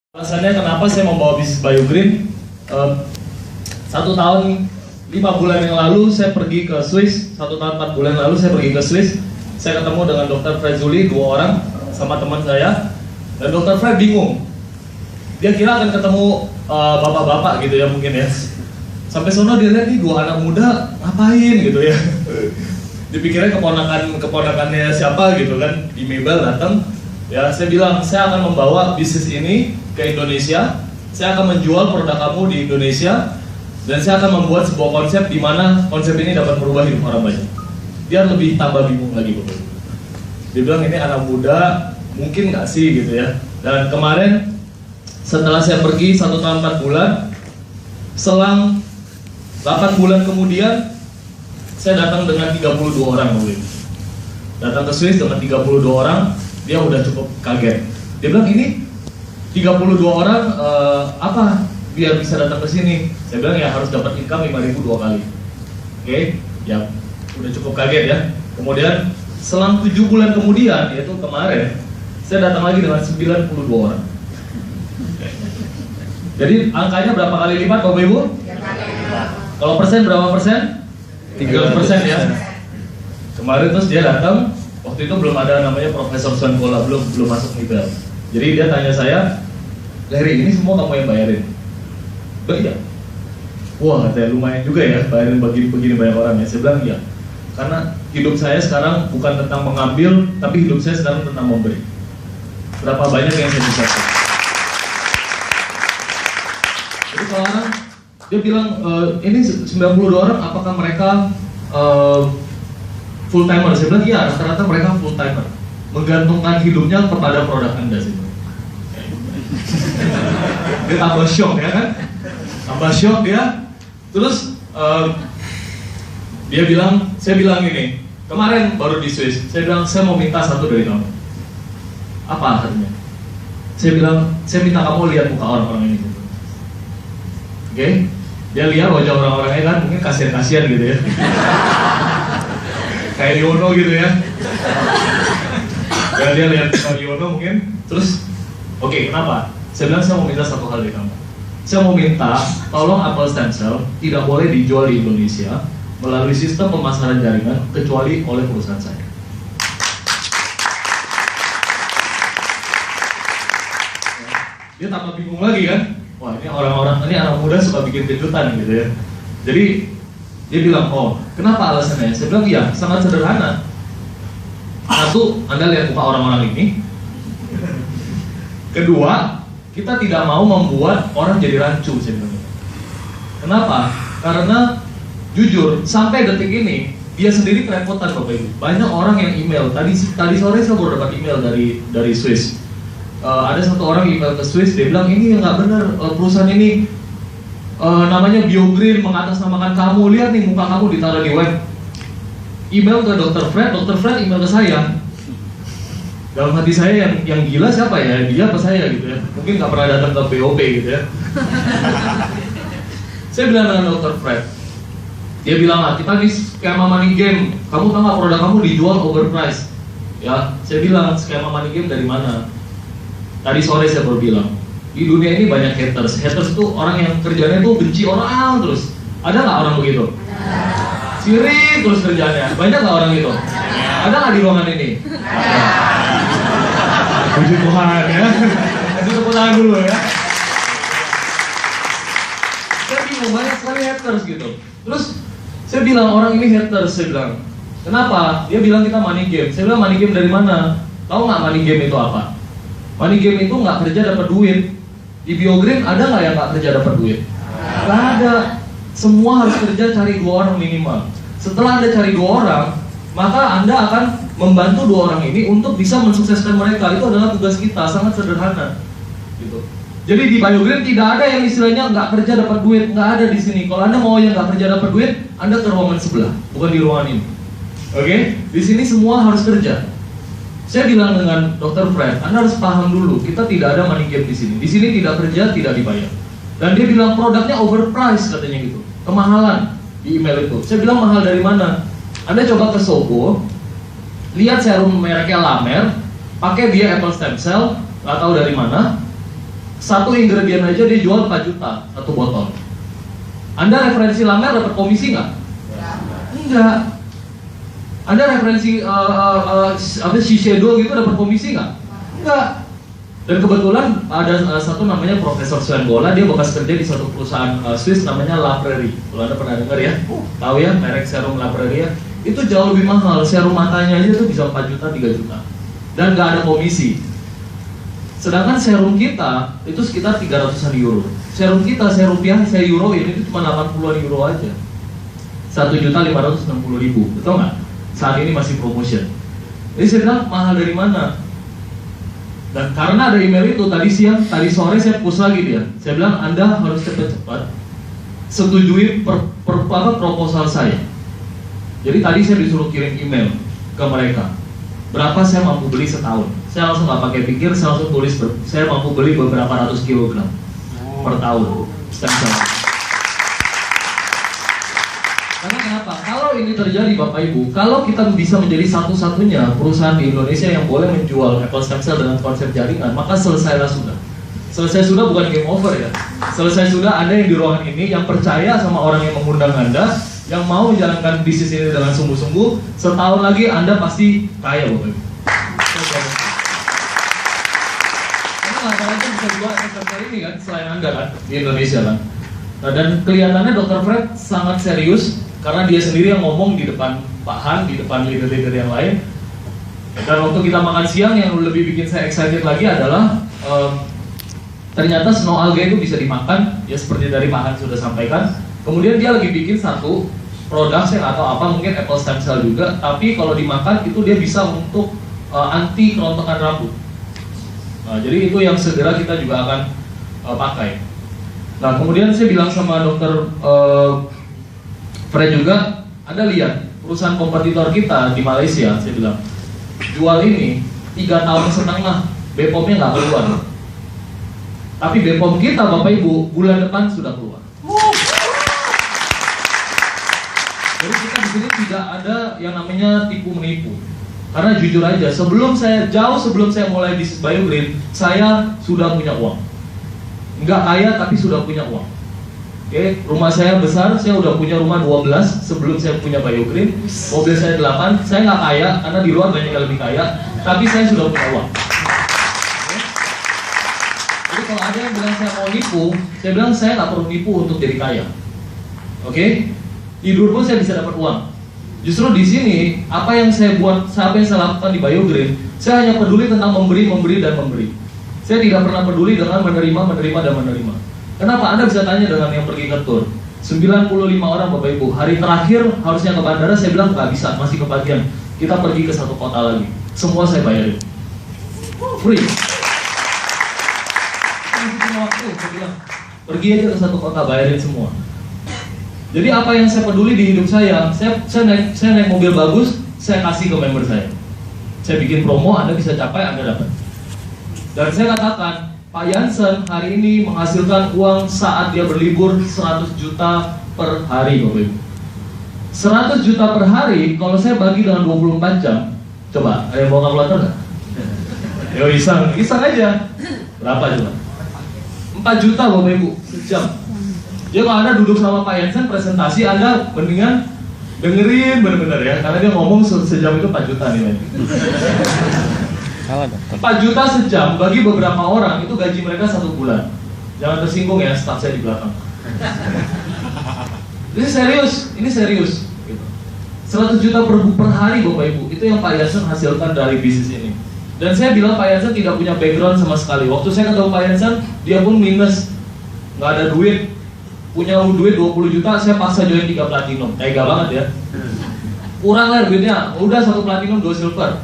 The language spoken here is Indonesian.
Alasannya kenapa saya membawa bisnis BioGreen, 1 tahun 5 bulan yang lalu saya pergi ke Swiss, 1 tahun 4 bulan lalu saya pergi ke Swiss. Saya ketemu dengan Dr. Fred Zuli, 2 orang sama teman saya. Dan Dr. Fred bingung, dia kira akan ketemu bapak-bapak gitu ya mungkin ya. Sampai sono dia lihat nih 2 anak muda ngapain gitu ya. Dipikirnya keponakannya siapa gitu kan. Di Mebel datang. Ya, saya bilang, saya akan membawa bisnis ini ke Indonesia. Saya akan menjual produk kamu di Indonesia. Dan saya akan membuat sebuah konsep di mana konsep ini dapat merubah hidup orang banyak. Dia lebih tambah bingung lagi Bapak. Dia bilang ini anak muda, mungkin nggak sih gitu ya. Dan kemarin setelah saya pergi 1 tahun 4 bulan, selang 8 bulan kemudian saya datang dengan 32 orang Bapak. Datang ke Swiss dengan 32 orang. Dia udah cukup kaget. Dia bilang ini 32 orang apa biar bisa datang ke sini? Saya bilang ya harus dapat income 5.000 2 kali. Oke, ya udah cukup kaget ya. Kemudian selang 7 bulan kemudian, yaitu kemarin, saya datang lagi dengan 92 orang. Jadi angkanya berapa kali lipat Bapak Ibu? Kalau persen berapa persen? 3% ya. Kemarin terus dia datang. Waktu itu belum ada namanya Profesor Swankola, belum masuk Mebel. Jadi dia tanya saya, Larry ini semua kamu yang bayarin? Iya. Wah, katanya lumayan juga ya bayarin begini banyak orang ya. Saya bilang iya, karena hidup saya sekarang bukan tentang mengambil, tapi hidup saya sekarang tentang memberi. Berapa banyak yang saya bisa. Jadi kalau orang dia bilang ini 92 orang, apakah mereka full timer? Saya bilang iya, rata-rata mereka full timer, menggantungkan hidupnya kepada produk Anda sih. Dia tambah shock ya kan, tambah shock dia. Terus dia bilang, saya bilang ini kemarin baru di Swiss, saya bilang saya mau minta satu dari kamu. Apa artinya? Saya bilang saya minta kamu lihat muka orang-orang ini. Oke, dia lihat wajah orang-orangnya kan, mungkin kasihan-kasihan gitu ya. Kayak Yono gitu ya. Dan dia lihat kayak Yono mungkin. Terus, oke, kenapa? Saya bilang saya mau minta satu hal dari kamu. Saya mau minta, tolong apel stem cell tidak boleh dijual di Indonesia melalui sistem pemasaran jaringan kecuali oleh perusahaan saya. Dia tambah bingung lagi kan? Wah, ini orang-orang, ini anak muda suka bikin kejutan gitu ya. Jadi dia bilang, oh, kenapa alasannya? Saya bilang, iya, sangat sederhana. Satu, Anda lihat muka orang-orang ini. Kedua, kita tidak mau membuat orang jadi rancu. Saya bilang. Kenapa? Karena, jujur, sampai detik ini, dia sendiri kerepotan Bapak Ibu. Banyak orang yang email. Tadi sore saya baru dapat email dari Swiss. Ada satu orang email ke Swiss, dia bilang, ini nggak benar, perusahaan ini namanya BioGreen mengatasnamakan kamu, lihat nih muka kamu ditaruh di web. Email ke Dr. Fred email ke saya. Dalam hati saya yang gila siapa ya, dia apa saya gitu ya. Mungkin nggak pernah datang ke BOP gitu ya. Saya bilang dengan Dr. Fred, dia bilang lah kita nih skema money game, kamu tahu nggak produk kamu dijual overprice? Ya, saya bilang skema money game dari mana? Tadi sore saya baru bilang, di dunia ini banyak haters. Haters itu orang yang kerjanya tuh benci orang terus. Ada nggak orang begitu? Sirik terus kerjanya. Banyak nggak orang itu? Ada nggak di ruangan ini? Puji Tuhan ya. Kasih tepuk tangan dulu ya. Saya bingung, banyak sekali haters gitu. Terus saya bilang orang ini haters. Saya bilang, kenapa? Dia bilang kita money game. Saya bilang money game dari mana? Tahu nggak money game itu apa? Money game itu nggak kerja dapat duit. Di BioGreen ada nggak yang nggak kerja dapat duit? Nggak ada. Semua harus kerja cari 2 orang minimal. Setelah Anda cari 2 orang, maka Anda akan membantu 2 orang ini untuk bisa mensukseskan mereka. Itu adalah tugas kita, sangat sederhana. Gitu. Jadi di BioGreen tidak ada yang istilahnya nggak kerja dapat duit, nggak ada di sini. Kalau Anda mau yang nggak kerja dapat duit, Anda ke ruangan sebelah, bukan di ruangan ini. Oke? Di sini semua harus kerja. Saya bilang dengan Dr. Fred, Anda harus paham dulu, kita tidak ada money game di sini. Di sini tidak kerja, tidak dibayar. Dan dia bilang produknya overpriced katanya gitu, kemahalan di email itu. Saya bilang mahal dari mana? Anda coba ke Sogo, lihat serum mereknya Lamer, pakai dia apple stem cell, nggak tahu dari mana, Satu ingredient aja dia jual 4 juta, satu botol. Anda referensi La Mer dapat komisi nggak? Enggak. Anda referensi Shiseido gitu dapat komisi nggak? Enggak. Dan kebetulan ada satu namanya Profesor Sven Gola, dia bekas kerja di suatu perusahaan Swiss namanya La Prairie. Kalau Anda pernah dengar ya, tahu ya merek serum La Prairie ya? Itu jauh lebih mahal, serum matanya aja tuh bisa 4 juta, 3 juta. Dan nggak ada komisi. Sedangkan serum kita itu sekitar 300-an euro. Serum kita, saya rupiah, saya euro ini itu cuma 80-an euro aja. 1.560.000, betul nggak? Saat ini masih promotion. Jadi saya bilang mahal dari mana? Dan karena ada email itu tadi siang, tadi sore saya push lagi dia. Saya bilang Anda harus cepat-cepat setujui proposal saya. Jadi tadi saya disuruh kirim email ke mereka. Berapa saya mampu beli setahun? Saya langsung nggak pakai pikir, saya langsung tulis saya mampu beli beberapa ratus kilogram per tahun stem cell. Karena kenapa? Kalau ini terjadi Bapak Ibu, kalau kita bisa menjadi satu-satunya perusahaan di Indonesia yang boleh menjual apple stem cell dengan konsep jaringan, maka selesailah sudah. Selesai sudah bukan game over ya. Selesai sudah Anda yang di ruangan ini yang percaya sama orang yang mengundang Anda, yang mau menjalankan bisnis ini dengan sungguh-sungguh, setahun lagi Anda pasti kaya Bapak Ibu. Karena rata-rata bisa jual apple stem ini kan, selain Anda kan, di Indonesia kan. Nah, dan kelihatannya Dr. Fred sangat serius karena dia sendiri yang ngomong di depan Pak Han, di depan leader-leader yang lain. Dan waktu kita makan siang yang lebih bikin saya excited lagi adalah ternyata snow algae itu bisa dimakan, ya seperti dari Pak Han sudah sampaikan. Kemudian dia lagi bikin satu produk, saya nggak tahu apa, mungkin apple stem cell juga, tapi kalau dimakan itu dia bisa untuk anti kerontokan rambut. Nah, jadi itu yang segera kita juga akan pakai. Nah, kemudian saya bilang sama dokter Fred juga, Anda lihat perusahaan kompetitor kita di Malaysia, saya bilang jual ini 3,5 tahun, BPOM-nya nggak keluar. Tapi BPOM kita Bapak Ibu bulan depan sudah keluar. Jadi kita di sini tidak ada yang namanya tipu menipu. Karena jujur aja, jauh sebelum saya mulai bisnis BioGreen, saya sudah punya uang. Nggak kaya tapi sudah punya uang. Oke, rumah saya besar, saya udah punya rumah 12 sebelum saya punya BioGreen. Mobil saya 8, saya nggak kaya karena di luar banyak yang lebih kaya, tapi saya sudah punya uang. Oke? Jadi kalau ada yang bilang saya mau nipu, saya bilang saya nggak perlu nipu untuk jadi kaya. Oke? Tidur pun saya bisa dapat uang. Justru di sini apa yang saya lakukan di BioGreen, saya hanya peduli tentang memberi, dan memberi. Saya tidak pernah peduli dengan menerima, dan menerima. Kenapa? Anda bisa tanya dengan yang pergi ke tour 95 orang Bapak Ibu, hari terakhir harusnya ke bandara, saya bilang nggak bisa, masih kebagian. Kita pergi ke satu kota lagi, semua saya bayarin free. Waktu, saya bilang, pergi aja ke satu kota, bayarin semua. Jadi apa yang saya peduli di hidup saya naik mobil bagus, saya kasih ke member saya. Saya bikin promo, Anda bisa capai, Anda dapat. Dan saya katakan, Pak Jansen hari ini menghasilkan uang saat dia berlibur 100 juta per hari Bapak Ibu. 100 juta per hari, kalau saya bagi dengan 24 jam, coba, ada yang mau kalkulator nggak? Yo iseng aja. Berapa coba? 4 juta Bapak Ibu, sejam. Jadi kalau Anda duduk sama Pak Jansen presentasi, Anda mendingan dengerin bener-bener ya, karena dia ngomong sejam itu 4 juta nih. 4 juta sejam bagi beberapa orang itu gaji mereka 1 bulan. Jangan tersinggung ya staff saya di belakang. Ini serius. Gitu. 100 juta per hari Bapak Ibu, itu yang Pak Jansen hasilkan dari bisnis ini. Dan saya bilang Pak Jansen tidak punya background sama sekali. Waktu saya ketemu Pak Jansen, dia pun minus, nggak ada duit. Punya duit 20 juta, saya paksa join 3 platinum. Tega banget ya. Kurang lah duitnya, udah 1 platinum 2 silver.